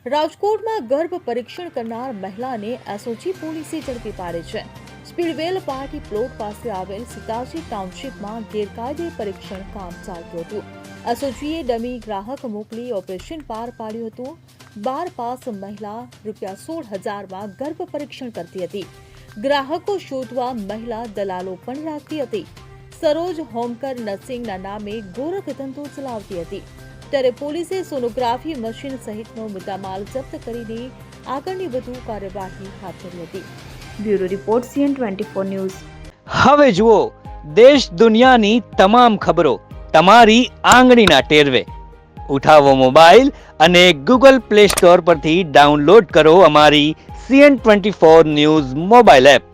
રાજકોટમાં ગર્ભ પરીક્ષણ કરનાર મહિલાને એસઓજી પોલીસે ઝડપી પાડી છે। સ્પીડવેલ પાર્ટી પ્લોટ પાસે આવેલ સીતાજી ટાઉનશીપમાં ગેરકાયદે પરીક્ષણ કામ ચાલતું હતું। એસઓજીએ ડમી ગ્રાહક મોકલી ઓપરેશન પાર પાડ્યું હતું। 12 પાસ મહિલા ₹16,000માં ગર્ભ પરીક્ષણ કરતી હતી। ગ્રાહકો શોધવા મહિલા દલાલો પણ રાખતી હતી। સરોજ હોમકર નર્સિંગના નામે ગોરખ ધંધો ચલાવતી હતી। ત્યારે પોલીસે સોનોગ્રાફી મશીન સહિતનો મુદ્દામાલ જપ્ત કરીને આગળની વધુ કાર્યવાહી હાથ ધરી હતી। Bureau report CN24 news. હવે જુઓ દેશ દુનિયાની તમામ ખબરો તમારી આંગળીના ટેરવે। ઉઠાવો મોબાઈલ અને Google Play Store પરથી ડાઉનલોડ કરો અમારી CN24 ન્યૂઝ મોબાઈલ એપ।